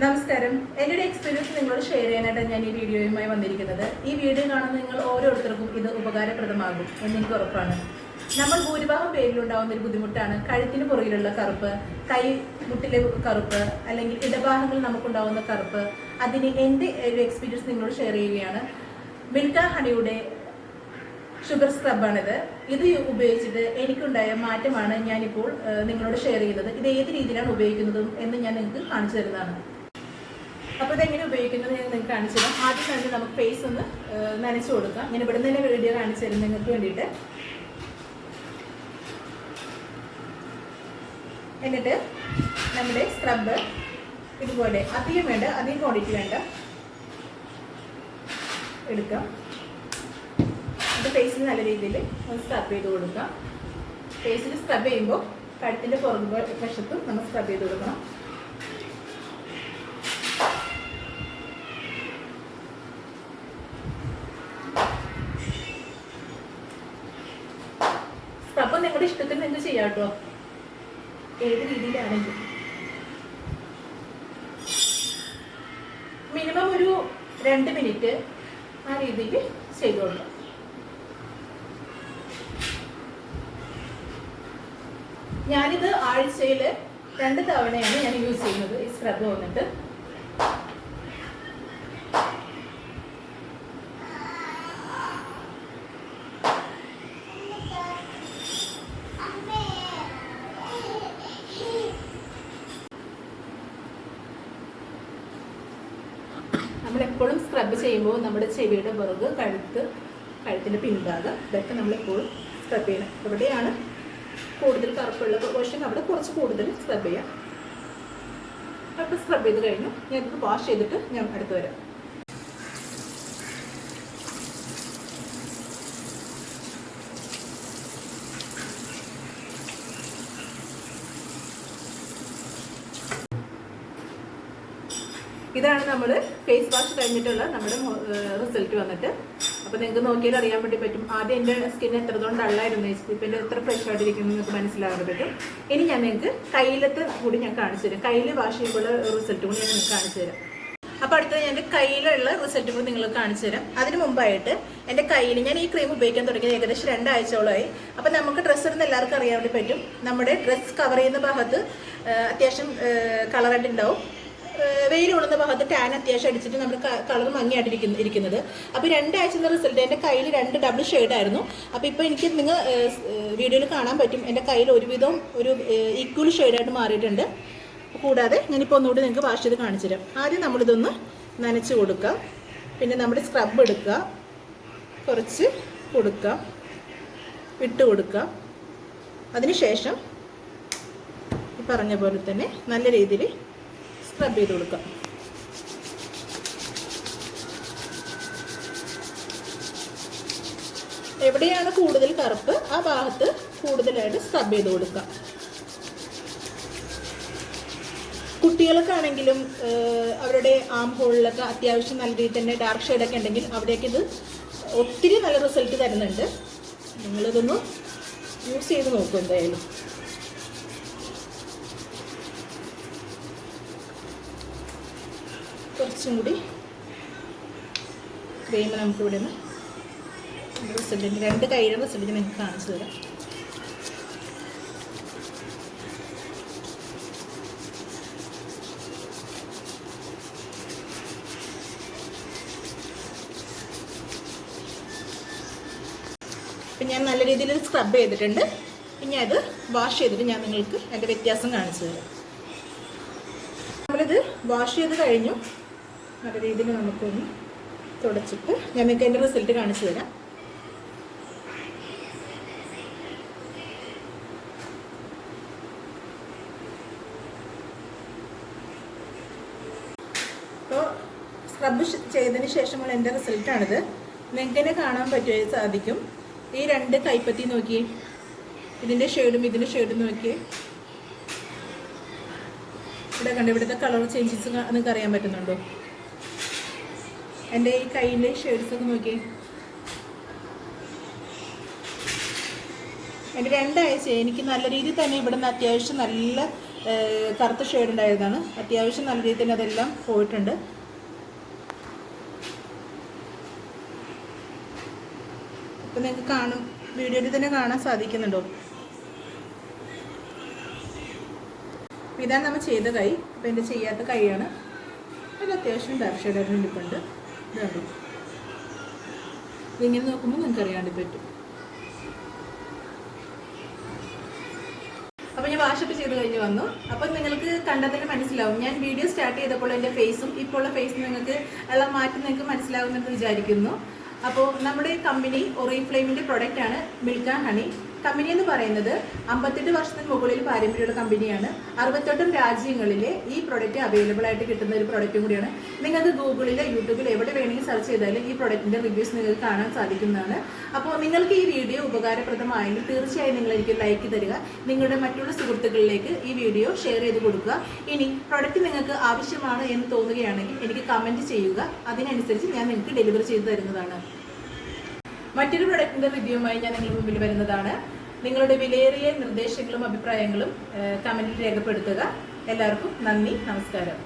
നമസ്കാരം. എൻ്റെ എക്സ്പീരിയൻസ് നിങ്ങളോട് ഷെയർ ചെയ്യാനായിട്ടാണ് ഞാൻ ഈ വീഡിയോയുമായി വന്നിരിക്കുന്നത്. ഈ വീഡിയോ കാണുന്ന നിങ്ങൾ ഓരോരുത്തർക്കും ഇത് ഉപകാരപ്രദമാകും എന്നെനിക്ക് ഉറപ്പാണ്. നമ്മൾ ഭൂരിഭാഗം പേരിലുണ്ടാകുന്ന ഒരു ബുദ്ധിമുട്ടാണ് കഴുത്തിന് പുറകിലുള്ള കറുപ്പ്, കൈ മുട്ടിലെ കറുപ്പ്, അല്ലെങ്കിൽ ഇടഭാഗങ്ങളിൽ നമുക്കുണ്ടാകുന്ന കറുപ്പ്. അതിന് എൻ്റെ ഒരു എക്സ്പീരിയൻസ് നിങ്ങളോട് ഷെയർ ചെയ്യുകയാണ്. മിൽക്ക ഹണിയുടെ ഷുഗർ സ്ക്രബാണിത്. ഇത് ഉപയോഗിച്ചിട്ട് എനിക്കുണ്ടായ മാറ്റമാണ് ഞാനിപ്പോൾ നിങ്ങളോട് ഷെയർ ചെയ്യുന്നത്. ഇത് ഏത് രീതിയിലാണ് ഉപയോഗിക്കുന്നതും എന്ന് ഞാൻ നിങ്ങൾക്ക് കാണിച്ചു തരുന്നതാണ്. അപ്പോൾ ഇതെങ്ങനെ ഉപയോഗിക്കുന്നത് ഞാൻ നിങ്ങൾക്ക് കാണിച്ചു തരാം. ആദ്യം തന്നെ നമുക്ക് ഫേസ് ഒന്ന് നനച്ചു കൊടുക്കാം. ഞാൻ ഇവിടെ തന്നെ വീഡിയോ കാണിച്ചു തരും നിങ്ങൾക്ക് വേണ്ടിയിട്ട്. എന്നിട്ട് നമ്മുടെ സ്ക്രബ് ഇതുപോലെ അധികം വേണ്ട, അധികം ക്വാണ്ടിറ്റി വേണ്ട, എടുക്കാം. ഇത് ഫേസിൽ നല്ല രീതിയിൽ ഒന്ന് സ്ക്രബ് ചെയ്ത് കൊടുക്കാം. ഫേസിൽ സ്ക്രബ് ചെയ്യുമ്പോൾ കഴുത്തിൻ്റെ പുറകു വശത്തും നമ്മൾ സ്ക്രബ് ചെയ്ത് കൊടുക്കണം. സ്ക്രബ് നിങ്ങളുടെ ഇഷ്ടത്തിന് നിങ്ങൾക്ക് ചെയ്യാം കേട്ടോ, ഏത് രീതിയിലാണെങ്കിൽ. മിനിമം ഒരു 2 മിനിറ്റ് ആ രീതിയിൽ ചെയ്തു കൊടുക്കാം. ഞാനിത് ആഴ്ചയിൽ 2 തവണയാണ് ഞാൻ യൂസ് ചെയ്യുന്നത് ഈ സ്ക്രബ് വന്നിട്ട്. നമ്മളെപ്പോഴും സ്ക്രബ് ചെയ്യുമ്പോൾ നമ്മുടെ ചെവിയുടെ പുറക്, കഴുത്തിൻ്റെ പിൻഭാഗം, ഇതൊക്കെ നമ്മളെപ്പോഴും സ്ക്രബ് ചെയ്യണം. എവിടെയാണ് കൂടുതൽ കറുപ്പുള്ള പോർഷൻ അവിടെ കുറച്ച് കൂടുതൽ സ്ക്രബ് ചെയ്യാം. അപ്പോൾ സ്ക്രബ് ചെയ്ത് കഴിഞ്ഞു. ഞാനിത് വാഷ് ചെയ്തിട്ട് ഞാൻ അടുത്ത് വരാം. ഇതാണ് നമ്മൾ ഫേസ് വാഷ് കഴിഞ്ഞിട്ടുള്ള നമ്മുടെ റിസൾട്ട് വന്നിട്ട്. അപ്പോൾ നിങ്ങൾക്ക് നോക്കിയാൽ അറിയാൻ വേണ്ടി പറ്റും. ആദ്യം എൻ്റെ സ്കിൻ എത്രത്തോളം ഡള്ളായിരുന്നു, ഇപ്പം എൻ്റെ എത്ര ഫ്രഷ് ആയിട്ടിരിക്കുന്നു നിങ്ങൾക്ക് മനസ്സിലാകാൻ പറ്റും. ഇനി ഞാൻ നിങ്ങൾക്ക് കയ്യിലത്തെ കൂടി ഞാൻ കാണിച്ചു തരാം. കയ്യിൽ വാഷ് ചെയ്യുമ്പോഴുള്ള റിസൾട്ട് കൂടി ഞാൻ നിങ്ങൾക്ക് കാണിച്ചു തരാം. അപ്പോൾ അടുത്തത് ഞാൻ എൻ്റെ കയ്യിലുള്ള റിസൾട്ട് കൂടി നിങ്ങൾക്ക് കാണിച്ചു തരാം. അതിന് മുമ്പായിട്ട് എൻ്റെ കയ്യിൽ ഞാൻ ഈ ക്രീം ഉപയോഗിക്കാൻ തുടങ്ങിയത് ഏകദേശം 2 ആഴ്ചയോളമായി. അപ്പോൾ നമുക്ക് ഡ്രസ്സ് ഇടുന്ന എല്ലാവർക്കും അറിയാൻ വേണ്ടി പറ്റും. നമ്മുടെ ഡ്രസ്സ് കവർ ചെയ്യുന്ന ഭാഗത്ത് അത്യാവശ്യം കളറായിട്ട് ഉണ്ടാവും. വെയിൽ കൊള്ളുന്ന ഭാഗത്ത് ടാൻ അത്യാവശ്യം അടിച്ചിട്ട് നമ്മൾ കളർ മങ്ങിയായിട്ടിരിക്കുന്നത്. അപ്പോൾ 2 ആഴ്ചത്തെ റിസൾട്ട് എൻ്റെ കയ്യിൽ 2 ഡബിൾ ഷെയ്ഡായിരുന്നു. അപ്പോൾ ഇപ്പോൾ എനിക്ക് നിങ്ങൾ വീഡിയോയിൽ കാണാൻ പറ്റും എൻ്റെ കയ്യിൽ ഒരുവിധം ഒരു ഈക്വൽ ഷെയ്ഡായിട്ട് മാറിയിട്ടുണ്ട്. കൂടാതെ ഞാനിപ്പോൾ ഒന്നുകൂടി നിങ്ങൾക്ക് വാഷ് ചെയ്ത് കാണിച്ചു തരാം. ആദ്യം നമ്മളിതൊന്ന് നനച്ച് കൊടുക്കാം. പിന്നെ നമ്മുടെ സ്ക്രബ് എടുക്കുക, കുറച്ച് കൊടുക്കാം, ഇട്ട് കൊടുക്കാം. അതിനുശേഷം ഈ പറഞ്ഞ പോലെ തന്നെ നല്ല രീതിയിൽ സ്ക്രബ് ചെയ്ത് കൊടുക്കാം. എവിടെയാണ് കൂടുതൽ കറുപ്പ് ആ ഭാഗത്ത് കൂടുതലായിട്ട് സ്ക്രബ് ചെയ്ത് കൊടുക്കാം. കുട്ടികൾക്കാണെങ്കിലും അവരുടെ ആം ഹോളിലൊക്കെ അത്യാവശ്യം നല്ല രീതിയിൽ തന്നെ ഡാർക്ക് ഷെയ്ഡൊക്കെ ഉണ്ടെങ്കിൽ അവിടേക്ക് ഇത് ഒത്തിരി നല്ല റിസൾട്ട് തരുന്നുണ്ട്. നിങ്ങളിതൊന്ന് യൂസ് ചെയ്ത് നോക്കും എന്തായാലും. കുറച്ചും കൂടി ക്രീം നമുക്കിവിടെ നിന്ന് റിസൾട്ടിൻ്റെ 2 കൈയുടെ റിസൾട്ട് നിങ്ങൾക്ക് കാണിച്ചു തരാം. ഇപ്പം ഞാൻ നല്ല രീതിയിൽ സ്ക്രബ് ചെയ്തിട്ടുണ്ട്. ഇനി അത് വാഷ് ചെയ്തിട്ട് ഞാൻ നിങ്ങൾക്ക് അതിൻ്റെ വ്യത്യാസം കാണിച്ചു തരാം. നമ്മളിത് വാഷ് ചെയ്ത് കഴിഞ്ഞു. നല്ല രീതിയിൽ നമുക്കൊന്ന് തുടച്ചിട്ട് ഞാൻ നിങ്ങൾക്ക് അതിൻ്റെ റിസൾട്ട് കാണിച്ചു തരാം. അപ്പോൾ സ്ക്രബ് ചെയ്തതിന് ശേഷമുള്ള എൻ്റെ റിസൾട്ടാണിത്. നിങ്ങൾക്ക് തന്നെ കാണാൻ പറ്റുക സാധിക്കും. ഈ 2 കൈപ്പത്തി നോക്കിയേ, ഇതിൻ്റെ ഷെയ്ഡും ഇതിൻ്റെ ഷെയ്ഡും നോക്കിയേ. ഇവിടെ കണ്ട് ഇവിടുത്തെ കളർ ചേഞ്ചസ് നിങ്ങൾക്ക് അറിയാൻ പറ്റുന്നുണ്ടോ? എൻ്റെ ഈ കൈയിൻ്റെ ഷെയ്ഡ്സൊക്കെ നോക്കിയേ. എൻ്റെ 2 ആഴ്ച എനിക്ക് നല്ല രീതിയിൽ തന്നെ ഇവിടെ നിന്ന് അത്യാവശ്യം നല്ല കറുത്ത ഷെയ്ഡ് ഉണ്ടായതാണ്. അത്യാവശ്യം നല്ല രീതിയിൽ തന്നെ അതെല്ലാം പോയിട്ടുണ്ട്. അപ്പം നിങ്ങൾക്ക് വീഡിയോയിൽ തന്നെ കാണാൻ സാധിക്കുന്നുണ്ടോ? ഇതാണ് നമ്മൾ ചെയ്ത കൈ. അപ്പം എൻ്റെ ചെയ്യാത്ത കൈയാണ്. അത് അത്യാവശ്യം ഡാർക്ക് ഷെയ്ഡായിട്ട് ഇരിപ്പുണ്ട്. ഇതാണ് ഇതിങ്ങനെ നോക്കുമ്പോൾ നിങ്ങൾക്ക് അറിയാണ്ട് പറ്റും. അപ്പോൾ ഞാൻ വാഷപ്പ് ചെയ്ത് കഴിഞ്ഞ് വന്നു. അപ്പം നിങ്ങൾക്ക് കണ്ടാൽ തന്നെ മനസ്സിലാവും. ഞാൻ വീഡിയോ സ്റ്റാർട്ട് ചെയ്തപ്പോൾ എൻ്റെ ഫേസും ഇപ്പോൾ ഉള്ള ഫേസും നിങ്ങൾക്ക് ഉള്ള മാറ്റം നിങ്ങൾക്ക് മനസ്സിലാവുമെന്ന് വിചാരിക്കുന്നു. അപ്പോൾ നമ്മുടെ കമ്പനി ഒറിഫ്ലെയിമിൻ്റെ പ്രൊഡക്റ്റാണ് മിൽക്ക് ആൻഡ് ഹണി. കമ്പനി എന്ന് പറയുന്നത് 58 വർഷത്തിന് മുകളിൽ പാരമ്പര്യമുള്ള കമ്പനിയാണ്. 68 രാജ്യങ്ങളിലെ ഈ പ്രൊഡക്റ്റ് അവൈലബിൾ ആയിട്ട് കിട്ടുന്ന ഒരു പ്രൊഡക്റ്റും കൂടിയാണ്. നിങ്ങൾക്ക് ഗൂഗിളിൽ യൂട്യൂബിൽ എവിടെ വേണമെങ്കിൽ സെർച്ച് ചെയ്താലും ഈ പ്രൊഡക്റ്റിൻ്റെ റിവ്യൂസ് നിങ്ങൾക്ക് കാണാൻ സാധിക്കുന്നതാണ്. അപ്പോൾ നിങ്ങൾക്ക് ഈ വീഡിയോ ഉപകാരപ്രദമായെങ്കിൽ തീർച്ചയായും നിങ്ങൾ എനിക്ക് ലൈക്ക് തരിക. നിങ്ങളുടെ മറ്റുള്ള സുഹൃത്തുക്കളിലേക്ക് ഈ വീഡിയോ ഷെയർ ചെയ്ത് കൊടുക്കുക. ഇനി പ്രൊഡക്റ്റ് നിങ്ങൾക്ക് ആവശ്യമാണ് എന്ന് തോന്നുകയാണെങ്കിൽ എനിക്ക് കമൻറ്റ് ചെയ്യുക. അതിനനുസരിച്ച് ഞാൻ നിങ്ങൾക്ക് ഡെലിവറി ചെയ്ത് തരുന്നതാണ്. മറ്റൊരു പ്രൊഡക്റ്റിൻ്റെ റിവ്യൂവുമായി ഞാൻ നിങ്ങളുടെ മുമ്പിൽ വരുന്നതാണ്. നിങ്ങളുടെ വിലയേറിയ നിർദ്ദേശങ്ങളും അഭിപ്രായങ്ങളും കമൻറ്റിൽ രേഖപ്പെടുത്തുക. എല്ലാവർക്കും നന്ദി, നമസ്കാരം.